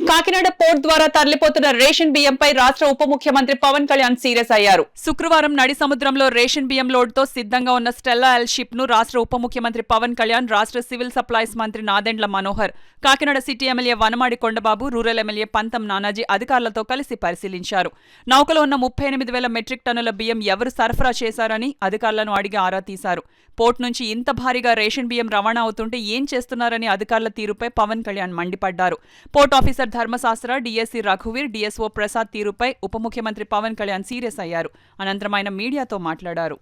Kakinada port ద్వారా తరలిపోతున్న ration బియ్యంపై రాష్ట్ర ఉప ముఖ్యమంత్రి పవన్ కళ్యాణ్ సీరియస్ అయ్యారు. శుక్రవారం నడి సముద్రంలో రేషన్ బియ్యం లోడ్తో సిద్ధంగా ఉన్న స్టెల్లా ఎల్ షిప్ ను రాష్ట్ర ఉప ముఖ్యమంత్రి పవన్ కళ్యాణ్, రాష్ట్ర సివిల్ సప్లైస్ మంత్రి Nadendla Manohar, Kakinada city MLA Vanamadi Kondababu, rural MLA పంతం నానాజీ అధికారులతో కలిసి పరిశీలించారు. నౌకలో ఉన్న 38,000 మెట్రిక్ టన్నుల బియ్యం ఎవరు సరఫరా చేశారని అధికారులను అడిగి ఆరా తీశారు. పోర్ట్ నుంచి ఇంత భారీగా రేషన్ బియ్యం రవాణా అవుతుంటే ఏం చేస్తున్నారని అధికారుల తీరుపై పవన్ కళ్యాణ్ మండిపడ్డారు. పోర్ట్ ఆఫీసర్ ధర్మశాస్త్ర, డీఎస్సీ రఘువీర్, డీఎస్ఓ ప్రసాద్ తీరుపై ఉప ముఖ్యమంత్రి పవన్ కళ్యాణ్ సీరియస్ అయ్యారు. అనంతరం ఆయన మీడియాతో మాట్లాడారు.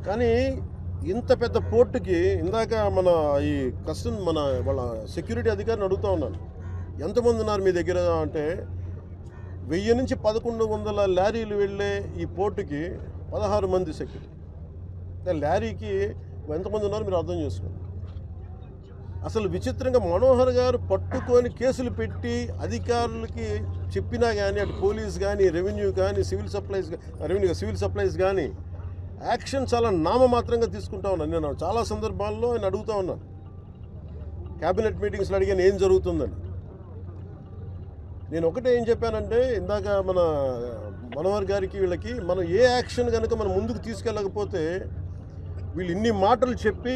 కానీ ఇంత పెద్ద పోర్టుకి ఇందాక మన వాళ్ళ సెక్యూరిటీ అధికారిని అడుగుతూ ఉన్నాను, ఎంతమంది ఉన్నారు మీ దగ్గర అంటే 1000 నుంచి 1100 లారీలు వెళ్ళే ఈ పోర్టుకి 16 మంది సెక్యూరిటీ. లారీకి ఎంతమంది ఉన్నారు మీరు అర్థం చేసుకోండి. అసలు విచిత్రంగా మనోహర్ గారు పట్టుకొని కేసులు పెట్టి అధికారులకి చెప్పినా కానీ, అటు పోలీస్ కానీ, రెవెన్యూ కానీ, సివిల్ సప్లైస్ కానీ యాక్షన్ చాలా నామమాత్రంగా తీసుకుంటా ఉన్నాను. నేను చాలా సందర్భాల్లో ఆయన అడుగుతూ ఉన్నాను, క్యాబినెట్ మీటింగ్స్లో అడిగాను ఏం జరుగుతుందని. నేను ఒకటే ఏం చెప్పానంటే, ఇందాక మన మనోహర్ గారికి వీళ్ళకి మనం ఏ యాక్షన్ కనుక మనం ముందుకు తీసుకెళ్ళకపోతే వీళ్ళు ఇన్ని మాటలు చెప్పి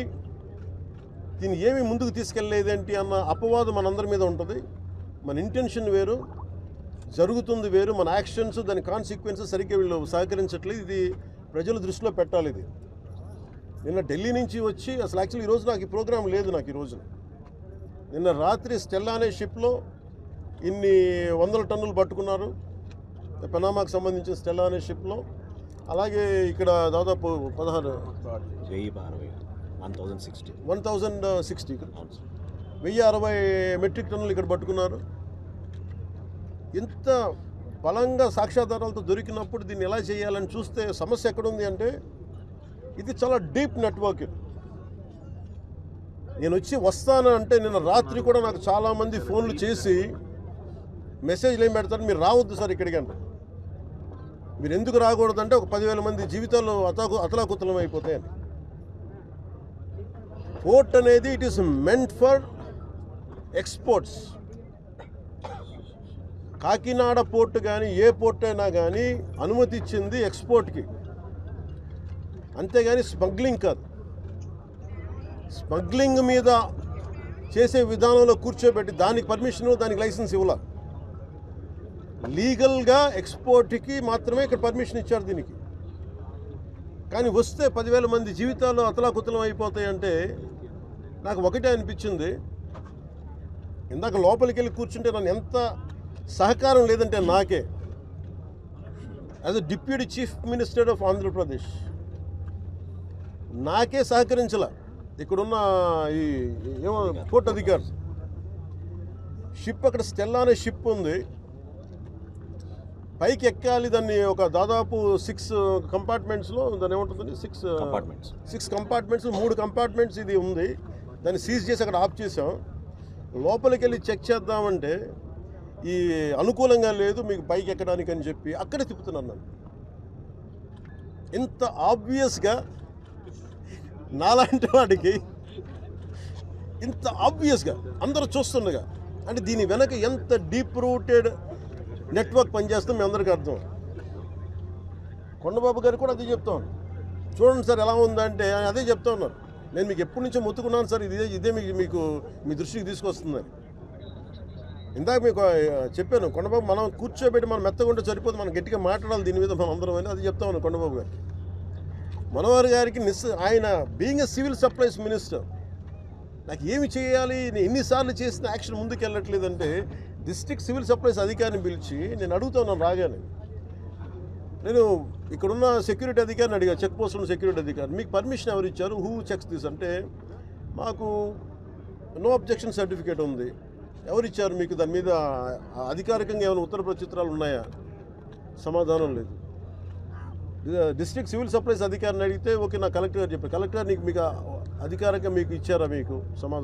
దీన్ని ఏమీ ముందుకు తీసుకెళ్ళలేదేంటి అన్న అపవాదం మనందరి మీద ఉంటుంది. మన ఇంటెన్షన్ వేరు, జరుగుతుంది వేరు, మన యాక్షన్స్ దాని కాన్సిక్వెన్సెస్ సరిగ్గా వీళ్ళు సహకరించట్లేదు. ఇది ప్రజల దృష్టిలో పెట్టాలి. ఇది నిన్న ఢిల్లీ నుంచి వచ్చి అసలు యాక్చువల్లీ ఈరోజు నాకు ఈ ప్రోగ్రాం లేదు. నాకు ఈ రోజున నిన్న రాత్రి స్టెల్లా అనే షిప్లో ఇన్ని 100 టన్నులు పట్టుకున్నారు, పెనామాకు సంబంధించిన స్టెల్లా అనే షిప్లో. అలాగే ఇక్కడ దాదాపు 1060 మెట్రిక్ టన్నులు ఇక్కడ పట్టుకున్నారు. ఇంత బలంగా సాక్ష్యాధారాలతో దొరికినప్పుడు దీన్ని ఎలా చేయాలని చూస్తే సమస్య ఎక్కడుంది అంటే, ఇది చాలా డీప్ నెట్వర్క్. నేను వస్తాను అంటే నిన్న రాత్రి కూడా నాకు చాలామంది ఫోన్లు చేసి మెసేజ్లు ఏం పెడతారు, మీరు రావద్దు సార్ ఇక్కడికి అంటే. మీరు ఎందుకు రాకూడదంటే ఒక 10,000 మంది జీవితాలు అతలాకుతలం అయిపోతాయని. పోర్ట్ అనేది it is meant for exports. Kakinada port కానీ ఏ పోర్ట్ అయినా కానీ అనుమతి ఇచ్చింది ఎక్స్పోర్ట్కి, అంతేగాని స్మగ్లింగ్ కాదు. స్మగ్లింగ్ మీద చేసే విధానంలో కూర్చోబెట్టి దానికి పర్మిషను, దానికి లైసెన్స్ ఇవ్వాలి. లీగల్గా ఎక్స్పోర్ట్కి మాత్రమే ఇక్కడ పర్మిషన్ ఇచ్చారు దీనికి. కానీ వస్తే 10,000 మంది జీవితాలు అతలాకుతలం అయిపోతాయంటే నాకు ఒకటే అనిపించింది. ఇందాక లోపలికి వెళ్ళి కూర్చుంటే నన్ను ఎంత సహకారం లేదంటే నాకే, as a deputy chief minister of Andhra Pradesh నాకే సహకరించాల. ఇక్కడున్న ఈ ఏమో పోర్ట్ అధికారి షిప్, అక్కడ స్టెల్లా అనే షిప్ ఉంది, పైకి ఎక్కాలి. దాన్ని ఒక దాదాపు 6 కంపార్ట్మెంట్స్లో దాన్ని ఏముంటుందని 6 కంపార్ట్మెంట్స్ 3 కంపార్ట్మెంట్స్ ఇది ఉంది. దాన్ని సీజ్ చేసి అక్కడ ఆఫ్ చేసాం. లోపలికి వెళ్ళి చెక్ చేద్దామంటే ఈ అనుకూలంగా లేదు మీకు పైకి ఎక్కడానికి అని చెప్పి అక్కడే తిప్పుతున్నాను నన్ను. ఇంత ఆబ్వియస్గా నాలాంటి వాడికి ఇంత ఆబ్వియస్గా అందరూ చూస్తుండగా అంటే దీని వెనక ఎంత డీప్ రూటెడ్ నెట్వర్క్ పనిచేస్తాం మీ అందరికీ అర్థం. కొండబాబు గారు కూడా అదే చెప్తాను, చూడండి సార్ ఎలా ఉందంటే అదే చెప్తా ఉన్నారు. నేను మీకు ఎప్పటి నుంచో మొత్తుకున్నాను సార్, ఇదే మీకు మీ దృష్టికి తీసుకొస్తుందని. ఇందాక మీకు చెప్పాను, కొండబాబు మనం కూర్చోబెట్టి మనం మెత్తగా ఉంటే సరిపోతుంది, మనం గట్టిగా మాట్లాడాలి దీని మీద మనం అందరం అని అది చెప్తా ఉన్నాను కొండబాబు గారికి. మనోహర్ గారికి ఆయన being a civil supplies minister నాకు ఏమి చేయాలి, నేను ఎన్నిసార్లు చేసిన యాక్షన్ ముందుకు వెళ్ళట్లేదంటే డిస్ట్రిక్ట్ సివిల్ సప్లైస్ అధికారిని పిలిచి నేను అడుగుతా ఉన్నాను రాగానే. నేను ఇక్కడున్న సెక్యూరిటీ అధికారిని అడిగా, చెక్ పోస్ట్ ఉన్న సెక్యూరిటీ అధికారి, మీకు పర్మిషన్ ఎవరు ఇచ్చారు, హూ చెక్స్ దిస్ అంటే, మాకు నో అబ్జెక్షన్ సర్టిఫికేట్ ఉంది. ఎవరు ఇచ్చారు మీకు, దాని మీద అధికారికంగా ఏమైనా ఉత్తర ప్రత్యుత్తరాలు ఉన్నాయా? సమాధానం లేదు. డిస్ట్రిక్ట్ సివిల్ సప్లైస్ అధికారిని అడిగితే ఓకే, నా కలెక్టర్ గారు చెప్పారు. కలెక్టర్ మీకు అధికారికంగా మీకు ఇచ్చారా మీకు సమాధానం?